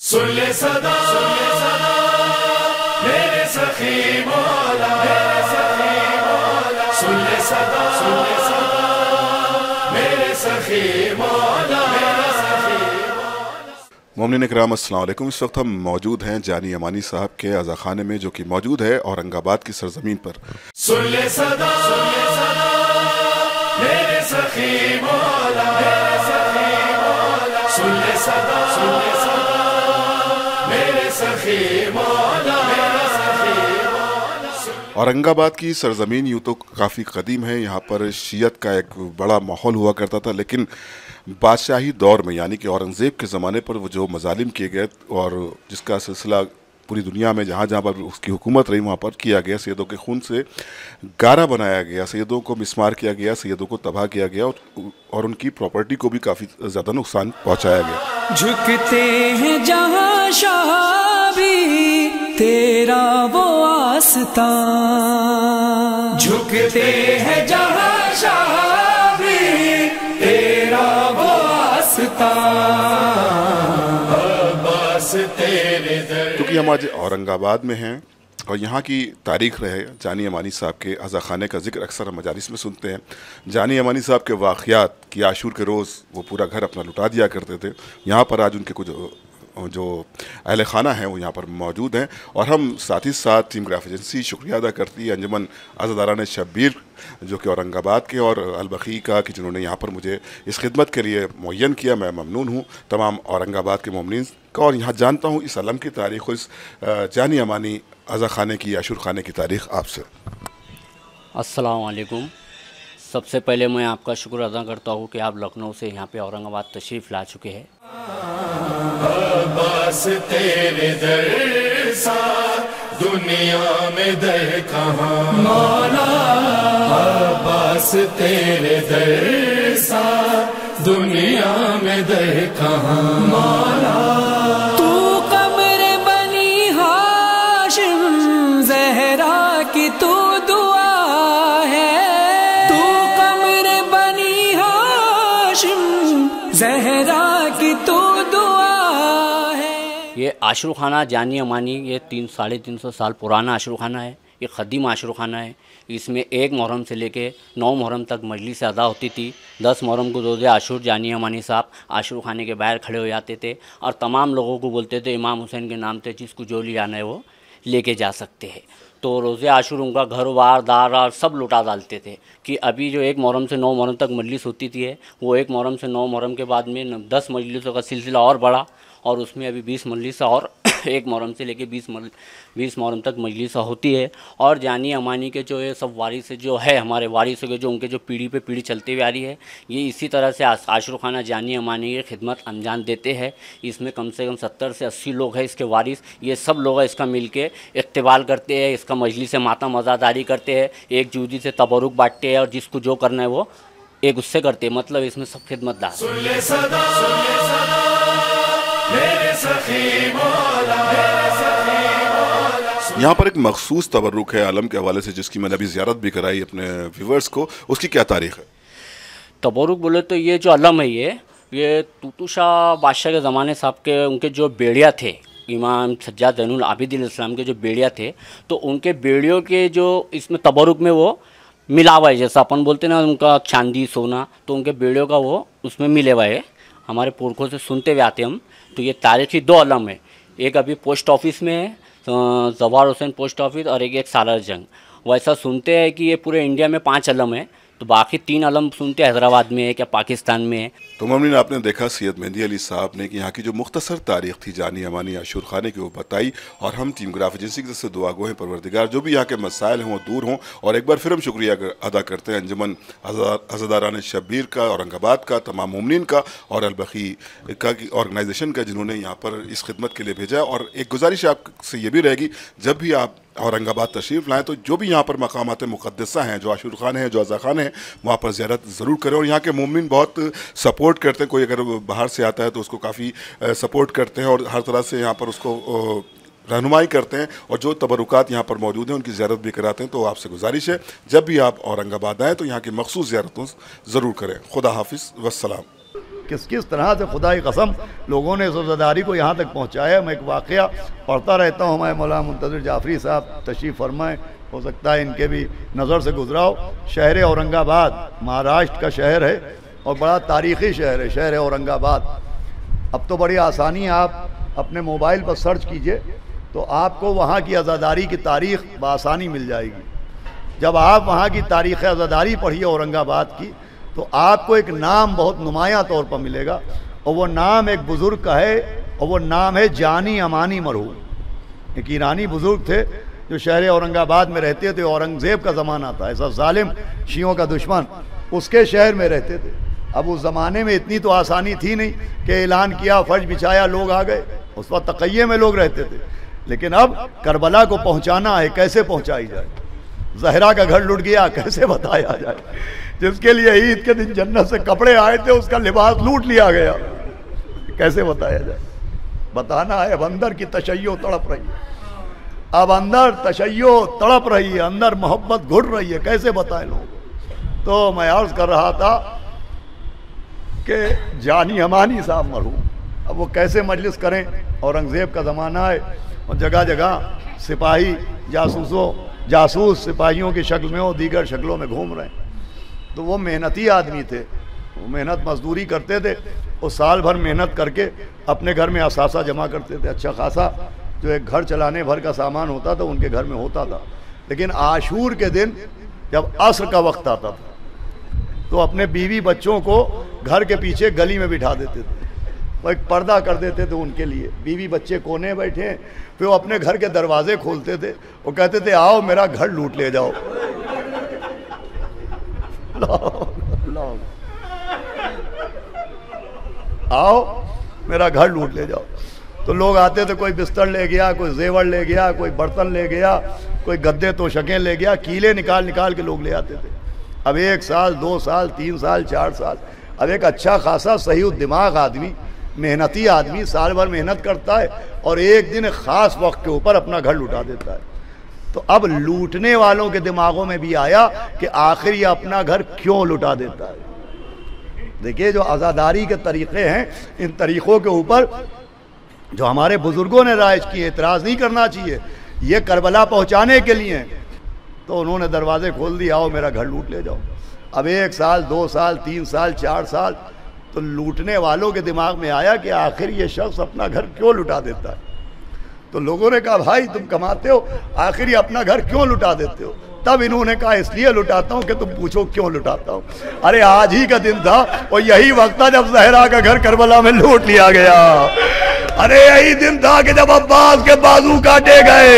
सुन ले सदा मेरे सखी मौला, सुन ले सदा मेरे सखी मौला। मोमिन इकराम अस्सलाम वालेकुम। इस वक्त हम मौजूद हैं जानी अमानी साहब के अज़ा खाने में, जो कि मौजूद है औरंगाबाद की सरजमीन पर। सुन ले सदा मेरे सखी मौला, सुन ले सदा मेरे सखी मौला। औरंगाबाद की सरजमीन यूँ तो काफ़ी कदीम है, यहाँ पर शियत का एक बड़ा माहौल हुआ करता था, लेकिन बादशाही दौर में यानी कि औरंगज़ेब के ज़माने पर वो जो मजालिम किए गए और जिसका सिलसिला पूरी दुनिया में जहाँ जहाँ पर उसकी हुकूमत रही वहाँ पर किया गया, सैयदों के खून से गारा बनाया गया, सैयदों को मिसमार किया गया, सैयदों को तबाह किया गया और उनकी प्रॉपर्टी को भी काफ़ी ज़्यादा नुकसान पहुँचाया गया। झुकते हैं जहाँ शाह भी तेरा वो आस्था, झुकते हैं जहाँ शाह भी तेरा वो आस्था, बस तेरे दर। क्योंकि हम आज औरंगाबाद में हैं और यहाँ की तारीख़ रहे जानी अमानी साहब के अज़ा खाने का ज़िक्र अक्सर हम मजालिस में सुनते हैं। जानी अमानी साहब के वाक़यात कि आशूर के रोज़ वो पूरा घर अपना लुटा दिया करते थे। यहाँ पर आज उनके कुछ जो अहल खाना हैं वो यहाँ पर मौजूद हैं और हम साथ ही साथ टीम ग्राफ एजेंसी शुक्रिया अदा करती है अंजुमन अज़ादारान शब्बीर जो कि औरंगाबाद के और अलबखी का कि जिन्होंने यहाँ पर मुझे इस खिदमत के लिए मुअय्यन किया। मैं ममनून हूँ तमाम औरंगाबाद के मोमिनीन का और यहाँ जानता हूँ इस अलम की तारीख़, इस जानी अमानी अज़ा खाने की आशूर खाने की तारीख़ आपसे। अस्सलाम वालेकुम। सबसे पहले मैं आपका शुक्र अदा करता हूँ कि आप लखनऊ से यहाँ पे औरंगाबाद तशरीफ़ ला चुके हैं। बस तेरे दर सा दुनिया में दर कहाँ मौला, बस तेरे दर सा दुनिया में दर कहाँ मौला। तू कमरे बनी हाशिम ज़हरा की तू दुआ है, तू कमरे बनी हाशिम ज़हरा की तू ये आशरू खाना जानी अमानी ये 300-350 साल पुराना आशरू खाना है। ये ख़दीम आशरू खाना है। इसमें 1 मुहर्रम से लेके 9 मुहर्रम तक मजलिस अदा होती थी। 10 मुहर्रम को रोज़े आशूर जानी अमानी साहब आशरू खाने के बाहर खड़े हो जाते थे और तमाम लोगों को बोलते थे इमाम हुसैन के नाम से जिसको जो ले जाना है वो लेके जा सकते हैं। तो रोज़े आशूर उनका घर बार दार सब लुटा डालते थे कि अभी जो 1 मुहर्रम से 9 मुहर्रम तक मजलिस होती थी वो 1 मुहर्रम से 9 मुहर्रम के बाद में 10 मजलिसों का सिलसिला और बढ़ा और उसमें अभी 20 मजलिस और 1 मुहर्रम से लेके 20 मुहर्रम तक मजलिस होती है। और जानी अमानी के जो ये सब वारिस जो है हमारे वारिसों के जो उनके जो पीढ़ी पे पीढ़ी चलते हुए आ रही है, ये इसी तरह से आशरू खाना जानी अमानी की खिदमत अंजाम देते हैं। इसमें कम से कम 70 से 80 लोग हैं इसके वारिस। ये सब लोग इसका मिल के इक़्तिबाल करते हैं, इसका मजलिस माता मज़ादारी करते हैं, एक जूदी से तबरुक बांटते हैं और जिसको जो करना है वो एक उससे करते हैं। मतलब इसमें सब खिदमतदार। सुन ले सदा मेरे सखी मौला, यहाँ पर एक मखसूस तबरुक है आलम के हवाले से जिसकी मैंने अभी ज़ियारत भी कराई अपने व्यूवर्स को, उसकी क्या तारीख़ है? तबरुक बोले तो ये जो अलम है ये तूतू शाह बादशाह के ज़माने साहब के उनके जो बेड़िया थे, इमाम सज्जाद ज़ैनुल आबिदीन इस्लाम के जो बेड़िया थे, तो उनके बेड़ियों के जो इसमें तबरुक में वो मिला हुआ है, जैसा अपन बोलते हैं ना उनका चांदी सोना, तो उनके बेड़ियों का वो उसमें मिले हुआ है। हमारे पुरखों से सुनते हुए आते हम। तो ये तारीख़ी 2 अलम है, एक अभी पोस्ट ऑफिस में है ज़फ़र हुसैन पोस्ट ऑफिस और एक सालार जंग। वैसा सुनते हैं कि ये पूरे इंडिया में 5 अलम है, तो बाकी 3 अलम सुनते हैदराबाद में है क्या पाकिस्तान में है। तो ममनीन आपने देखा सैयद मेहंदी अली साहब ने कि यहाँ की जो मुख्तसर तारीख़ थी जानी अमानी आशूर खाने की वो बताई और हम टीम ग्राफ एजेंसी की तरफ से दुआ गो हैं परवरदिगार जो भी यहाँ के मसाइल हैं वो दूर हों। और एक बार फिर हम शुक्रिया अदा करते हैं अंजुमन अज़ादारान शब्बीर का, औरंगाबाद का, तमाम मोमिनीन का और अलबखी का ऑर्गेनाइजेशन का जिन्होंने यहाँ पर इस खिदमत के लिए भेजा। और एक गुजारिश आपसे ये भी रहेगी जब भी आप औरंगाबाद तशरीफ़ लाएँ तो जो भी यहाँ पर मकामात मुक़द्दसा हैं, जो आशूर खाने हैं, जो अज़ा खाने हैं, वहाँ पर ज़ियारत ज़रूर करें। और यहाँ के मोमिन बहुत सपोर्ट करते हैं, कोई अगर बाहर से आता है तो उसको काफ़ी सपोर्ट करते हैं और हर तरह से यहाँ पर उसको रहनुमाई करते हैं और जो तबरुकात यहाँ पर मौजूद हैं उनकी ज़ियारत भी कराते हैं। तो आपसे गुजारिश है जब भी आप औरंगाबाद आएँ तो यहाँ की मखसूस ज़ियारतों ज़रूर करें। खुदा हाफिज़ वस्सलाम। کس طرح سے خدا کی قسم لوگوں نے اس عزاداری کو یہاں تک پہنچایا. میں ایک واقعہ پڑھتا رہتا ہوں. ہمارے مولانا منتظر جعفری صاحب تشریف فرمائیں, ہو سکتا ہے ان کے بھی نظر سے گزرا ہو. شہر اورنگ آباد مہاراشٹر کا شہر ہے اور بڑا تاریخی شہر ہے شہر اورنگ آباد. اب تو بڑی آسانی ہے, آپ اپنے موبائل پر سرچ کیجئے تو آپ کو وہاں کی عزاداری کی تاریخ بآسانی مل جائے گی. جب آپ وہاں کی تاریخ عزاداری پڑھیے اورنگ آباد کی تو آپ کو ایک نام بہت نمایاں طور پر ملے گا, اور وہ نام ایک بزرگ کا ہے, اور وہ نام ہے جانی امانی مرحوم. ایک ایرانی بزرگ تھے جو شہر اورنگ آباد میں رہتے تھے. اورنگزیب کا زمانہ تھا, ایسا ظالم شیعوں کا دشمن, اس کے شہر میں رہتے تھے. اب اس زمانے میں اتنی تو آسانی تھی نہیں کہ اعلان کیا, فرش بچھایا, لوگ آ گئے. اس وقت تقیے میں لوگ رہتے تھے. لیکن اب کربلا کو پہنچانا ہے, کیسے پہنچائی جائے؟ زہرا کا گھر لٹ گیا, کیسے بتایا جائے؟ جس کے لیے عید کے دن جنت سے کپڑے آئے تھے اس کا لباس لوٹ لیا گیا, کیسے بتایا جائے؟ بتانا ہے. اب اندر کی تشیع تڑپ رہی ہے, اب اندر تشیع تڑپ رہی ہے, اندر محبت گھٹ رہی ہے, کیسے بتائیں لوگ؟ تو میں عرض کر رہا تھا کہ جانی امانی صاحب مرحوم, اب وہ کیسے مجلس کریں؟ اورنگزیب کا زمانہ ہے اور جگہ جگہ سپاہی جاسوس سپاہیوں کی شکل میں اور دیگر شکلوں میں گھوم رہے ہیں. تو وہ محنتی آدمی تھے, وہ محنت مزدوری کرتے تھے, وہ سال بھر محنت کر کے اپنے گھر میں اثاثہ جمع کرتے تھے. اچھا خاصا جو ایک گھر چلانے بھر کا سامان ہوتا تھا ان کے گھر میں ہوتا تھا. لیکن عاشور کے دن جب عصر کا وقت آتا تھا تو اپنے بیوی بچوں کو گھر کے پیچھے گلی میں بٹھا دیتے تھے, وہ ایک پردہ کر دیتے تھے ان کے لیے. بیوی بچے کونے بیٹھے ہیں, پھر وہ اپنے گھر کے دروازے کھولتے تھے, وہ کہتے تھے آؤ میرا گھر لوٹ لے جاؤ. آؤ میرا گھر لوٹ لے جاؤ. تو لوگ آتے تھے, کوئی بستر لے گیا, کوئی زیور لے گیا, کوئی برتن لے گیا, کوئی گدے توشکیں لے گیا, کیلے نکال کے لوگ لے آتے تھے. اب 1 سال 2 سال 3 سال 4 سال, اب ایک اچھا خاصا صحیح الدماغ آدمی, محنتی آدمی سال بھر محنت کرتا ہے اور ایک دن خاص وقت کے اوپر اپنا گھر لوٹا دیتا ہے. تو اب لوٹنے والوں کے دماغوں میں بھی آیا کہ آخر یہ اپنا گھر کیوں لٹا دیتا ہے. دیکھیے جو عزاداری کے طریقے ہیں, ان طریقوں کے اوپر جو ہمارے بزرگوں نے رائج کی, اعتراض نہیں کرنا چاہیے. یہ کربلا پہنچانے کے لیے تو انہوں نے دروازے کھول دی, آؤ میرا گھر لوٹ لے جاؤ. اب 1 سال 2 سال 3 سال 4 سال تو لوٹنے والوں کے دماغ میں آیا کہ آخر یہ شخص اپنا گھر کیوں لٹا دیتا ہے. تو لوگوں نے کہا بھائی تم کماتے ہو, آخر یہ اپنا گھر کیوں لٹا دیتے ہو؟ تب انہوں نے کہا اس لیے لٹاتا ہوں کہ تم پوچھو کیوں لٹاتا ہوں. ارے آج ہی کا دن تھا اور یہی وقت تھا جب زہرا کا گھر کربلا میں لوٹ لیا گیا. ارے یہی دن تھا کہ جب عباس کے بازو کاٹے گئے,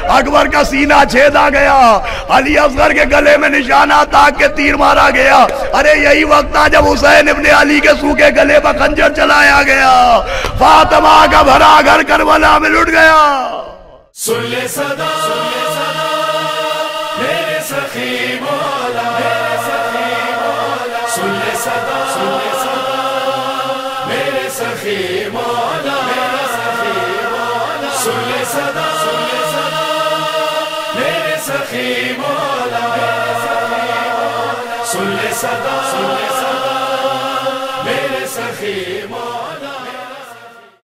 اکبر کا سینہ چھیدا گیا, علی اصغر کے گلے میں نشانہ تاک کے تیر مارا گیا. ارے یہی وقت تھا جب حسین ابن علی کے سوکھے گلے پر خنجر چلایا گیا. فاطمہ کا بھرا گھر کربلا میں لٹ گیا. سن لے صدا میرے سخی مولا, سن لے صدا میرے سخی مولا, سن لے صدا میرے سخی مولا, سن لے صدا